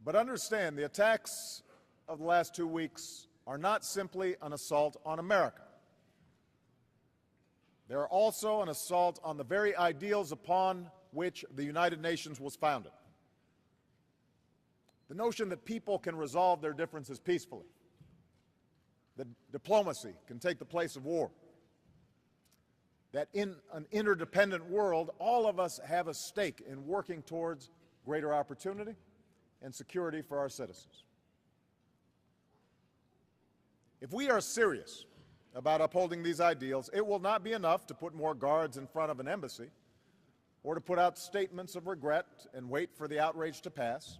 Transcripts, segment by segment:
But understand, the attacks of the last 2 weeks are not simply an assault on America. They are also an assault on the very ideals upon which the United Nations was founded. The notion that people can resolve their differences peacefully, that diplomacy can take the place of war, that in an interdependent world, all of us have a stake in working towards greater opportunity and security for our citizens. If we are serious about upholding these ideals, it will not be enough to put more guards in front of an embassy or to put out statements of regret and wait for the outrage to pass.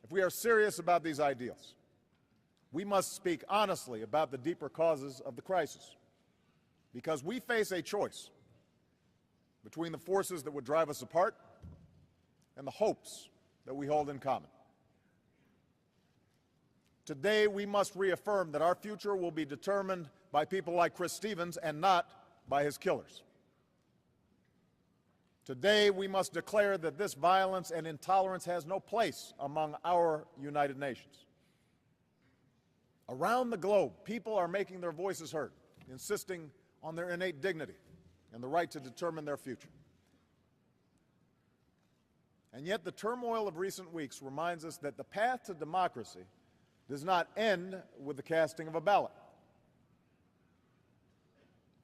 If we are serious about these ideals, we must speak honestly about the deeper causes of the crisis, because we face a choice between the forces that would drive us apart and the hopes that we hold in common. Today, we must reaffirm that our future will be determined by people like Chris Stevens and not by his killers. Today, we must declare that this violence and intolerance has no place among our United Nations. Around the globe, people are making their voices heard, insisting on their innate dignity and the right to determine their future. And yet the turmoil of recent weeks reminds us that the path to democracy does not end with the casting of a ballot.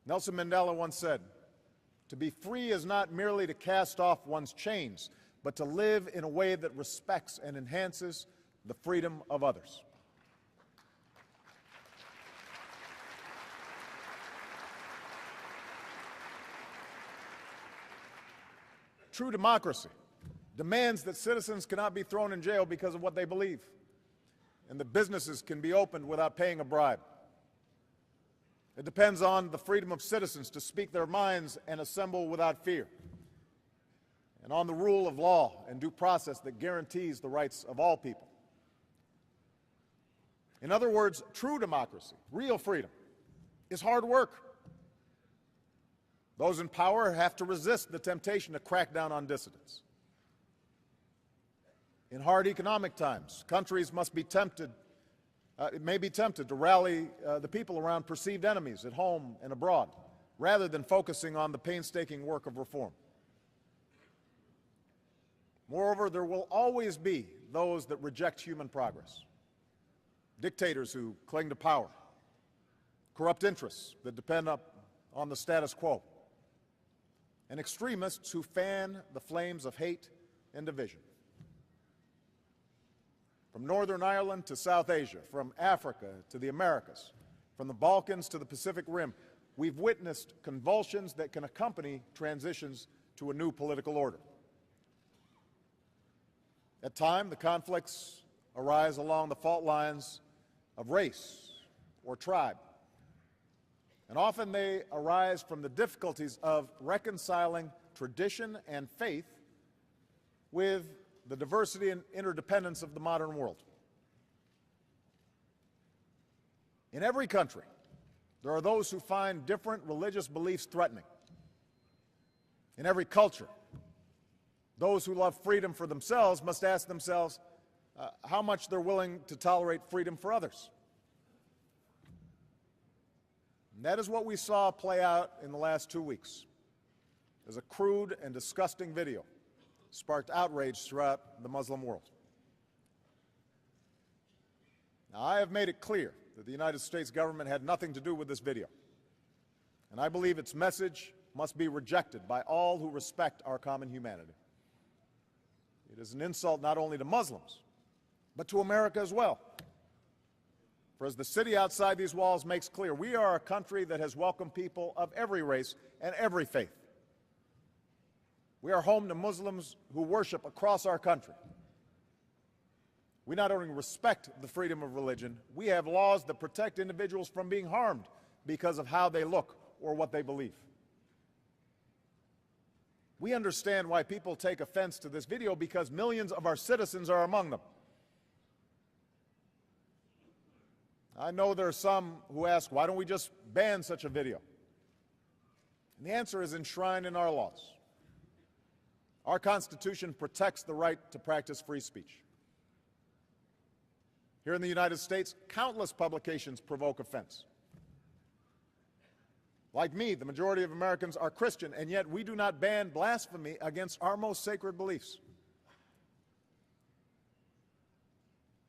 Nelson Mandela once said, "To be free is not merely to cast off one's chains, but to live in a way that respects and enhances the freedom of others." True democracy demands that citizens cannot be thrown in jail because of what they believe, and that businesses can be opened without paying a bribe. It depends on the freedom of citizens to speak their minds and assemble without fear, and on the rule of law and due process that guarantees the rights of all people. In other words, true democracy, real freedom, is hard work. Those in power have to resist the temptation to crack down on dissidents. In hard economic times, countries must be tempted, may be tempted to rally the people around perceived enemies at home and abroad, rather than focusing on the painstaking work of reform. Moreover, there will always be those that reject human progress, dictators who cling to power, corrupt interests that depend on the status quo, and extremists who fan the flames of hate and division. From Northern Ireland to South Asia, from Africa to the Americas, from the Balkans to the Pacific Rim, we've witnessed convulsions that can accompany transitions to a new political order. At times, the conflicts arise along the fault lines of race or tribe, and often they arise from the difficulties of reconciling tradition and faith with the diversity and interdependence of the modern world. In every country, there are those who find different religious beliefs threatening. In every culture, those who love freedom for themselves must ask themselves how much they're willing to tolerate freedom for others. And that is what we saw play out in the last 2 weeks, as a crude and disgusting video sparked outrage throughout the Muslim world. Now, I have made it clear that the United States government had nothing to do with this video, and I believe its message must be rejected by all who respect our common humanity. It is an insult not only to Muslims, but to America as well. For as the city outside these walls makes clear, we are a country that has welcomed people of every race and every faith. We are home to Muslims who worship across our country. We not only respect the freedom of religion, we have laws that protect individuals from being harmed because of how they look or what they believe. We understand why people take offense to this video, because millions of our citizens are among them. I know there are some who ask, why don't we just ban such a video? And the answer is enshrined in our laws. Our Constitution protects the right to practice free speech. Here in the United States, countless publications provoke offense. Like me, the majority of Americans are Christian, and yet we do not ban blasphemy against our most sacred beliefs.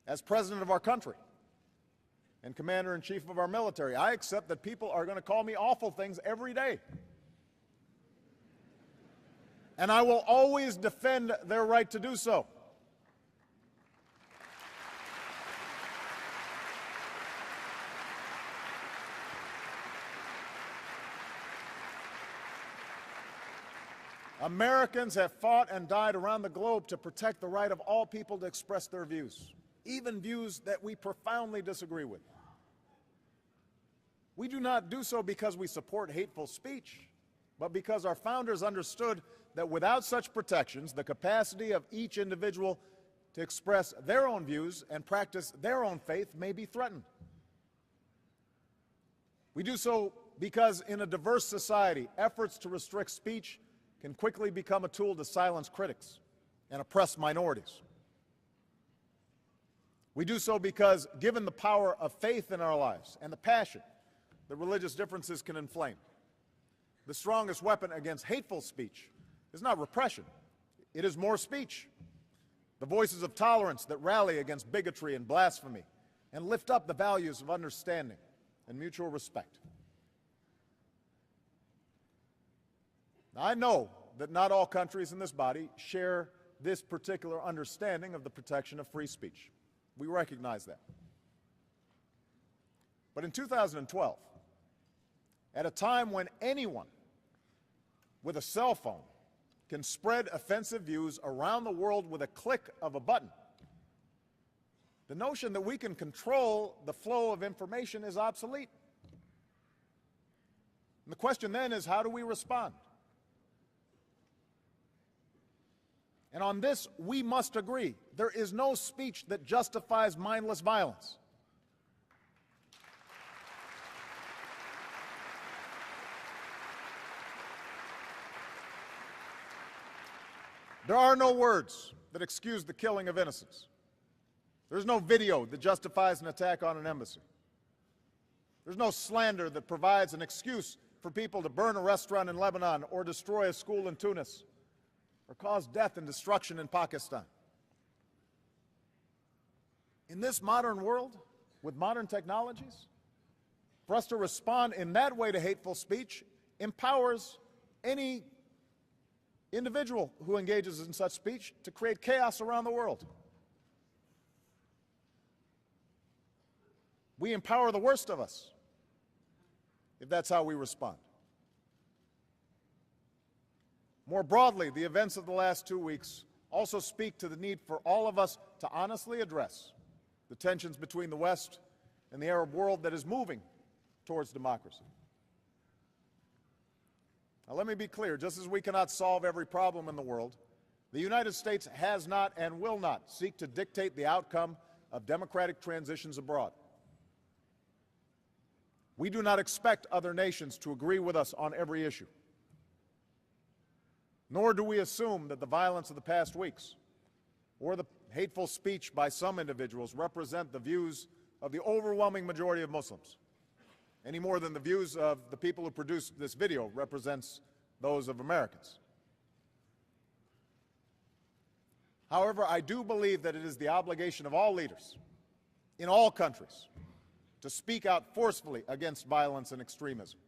As President of our country and Commander-in-Chief of our military, I accept that people are going to call me awful things every day. And I will always defend their right to do so. Americans have fought and died around the globe to protect the right of all people to express their views, even views that we profoundly disagree with. We do not do so because we support hateful speech, but because our founders understood that without such protections, the capacity of each individual to express their own views and practice their own faith may be threatened. We do so because in a diverse society, efforts to restrict speech can quickly become a tool to silence critics and oppress minorities. We do so because, given the power of faith in our lives and the passion that religious differences can inflame, the strongest weapon against hateful speech is not repression, it is more speech. The voices of tolerance that rally against bigotry and blasphemy and lift up the values of understanding and mutual respect. Now, I know that not all countries in this body share this particular understanding of the protection of free speech. We recognize that. But in 2012, at a time when anyone with a cell phone can spread offensive views around the world with a click of a button, the notion that we can control the flow of information is obsolete. And the question then is, how do we respond? And on this, we must agree. There is no speech that justifies mindless violence. There are no words that excuse the killing of innocents. There's no video that justifies an attack on an embassy. There's no slander that provides an excuse for people to burn a restaurant in Lebanon or destroy a school in Tunis or cause death and destruction in Pakistan. In this modern world, with modern technologies, for us to respond in that way to hateful speech empowers any individual who engages in such speech to create chaos around the world. We empower the worst of us if that's how we respond. More broadly, the events of the last 2 weeks also speak to the need for all of us to honestly address the tensions between the West and the Arab world that is moving towards democracy. Now, let me be clear, just as we cannot solve every problem in the world, the United States has not and will not seek to dictate the outcome of democratic transitions abroad. We do not expect other nations to agree with us on every issue. Nor do we assume that the violence of the past weeks or the hateful speech by some individuals represent the views of the overwhelming majority of Muslims, any more than the views of the people who produced this video represents those of Americans. However, I do believe that it is the obligation of all leaders in all countries to speak out forcefully against violence and extremism.